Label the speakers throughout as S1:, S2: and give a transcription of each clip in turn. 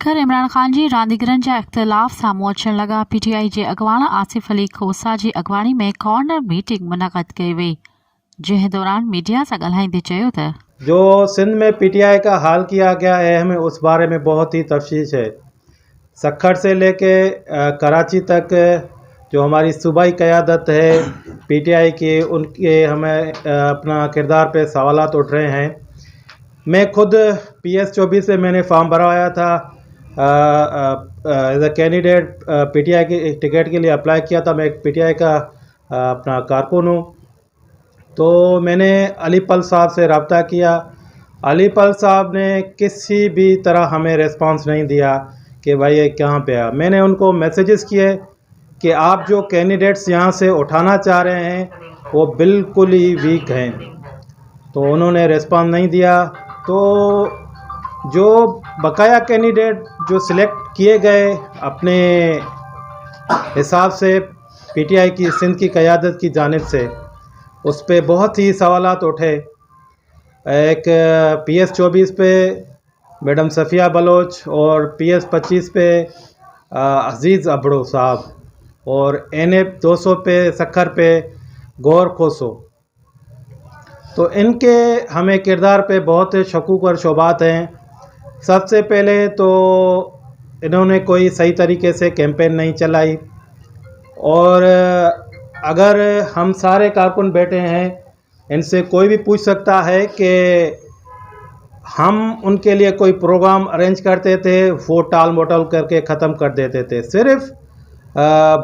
S1: सखर इमरान ख़ान जी रांदीगरनि जा इख़्तिलाफ़ साम्हूं अचण लॻा। PTI जे अॻवान आसिफ अली खोसा जी अॻवानी में कॉर्नर मीटिंग मुनक़द कई वई, जंहिं दौरान मीडिया सां ॻाल्हाईंदे चयो त
S2: जो सिंध में PTI का हाल किया गया है, हमें उस बारे में बहुत ही तफ्तीश है। सखर से लेके कराची तक जो हमारी सूबाई क़यादत है PTI की, उनके हमें अपना किरदार पे सवालात उठ रहे हैं। मैं खुद PS24 से मैंने फॉर्म भरवाया था, एज अ कैंडिडेट PTI की टिकट के लिए अप्लाई किया था। मैं एक PTI का अपना कारकुन हूँ। तो मैंने अली पल साहब से रब्ता किया। अली पल साहब ने किसी भी तरह हमें रिस्पांस नहीं दिया कि भाई ये कहाँ पे है। मैंने उनको मैसेजेस किए कि आप जो कैंडिडेट्स यहाँ से उठाना चाह रहे हैं वो बिल्कुल ही वीक हैं, तो उन्होंने रिस्पांस नहीं दिया। तो जो बकाया कैंडिडेट जो सिलेक्ट किए गए अपने हिसाब से PTI की सिंध की क़यादत की जानिब से, उस पर बहुत ही सवालात उठे। एक PS24 पे मैडम सफ़िया बलोच और PS25 पे अज़ीज़ अबड़ो साहब और NA 200 पे सखर पे गौर खोसो। तो इनके हमें किरदार पे बहुत शकूक और शुबात हैं। सबसे पहले तो इन्होंने कोई सही तरीके से कैंपेन नहीं चलाई, और अगर हम सारे कारकुन बैठे हैं, इनसे कोई भी पूछ सकता है कि हम उनके लिए कोई प्रोग्राम अरेंज करते थे, वो टाल मटोल करके ख़त्म कर देते थे। सिर्फ़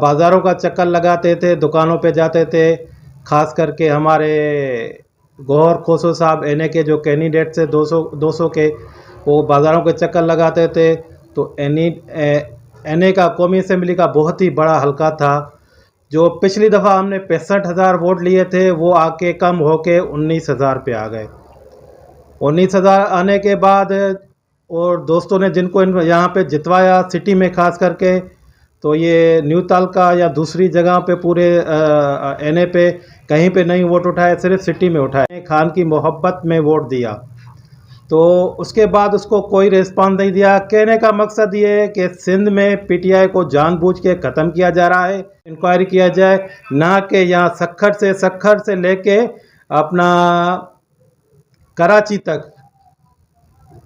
S2: बाज़ारों का चक्कर लगाते थे, दुकानों पे जाते थे। ख़ास करके हमारे गौहर खोसो साहब NA के जो कैंडिडेट थे 200 के, वो बाज़ारों के चक्कर लगाते थे। तो NA का कौमी असम्बली का बहुत ही बड़ा हलका था। जो पिछली दफ़ा हमने 65,000 वोट लिए थे, वो आके कम होके 19,000 पे आ गए। 19,000 आने के बाद और दोस्तों ने जिनको यहाँ पे जितवाया सिटी में ख़ास करके, तो ये न्यू तालका या दूसरी जगह पे पूरे NA पे कहीं पे नहीं वोट उठाए, सिर्फ सिटी में उठाए। खान की मोहब्बत में वोट दिया, तो उसके बाद उसको कोई रिस्पांस नहीं दिया। कहने का मकसद ये है कि सिंध में PTI को जानबूझ के ख़त्म किया जा रहा है, इंक्वायरी किया जाए, ना कि यहाँ सखर से लेके अपना कराची तक,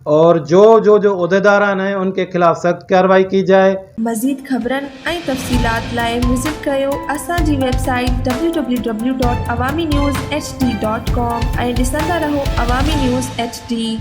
S2: और जो उहदेदारान हैं उनके खिलाफ सख्त कार्रवाई की जाए।
S3: मज़ीद ख़बरनि ऐं तफ़सीलात लाइ विज़िट कयो असांजी वेबसाइट www.awamiNewsHD.com ऐं ॾिसंदा रहो अवामी न्यूज़ HD।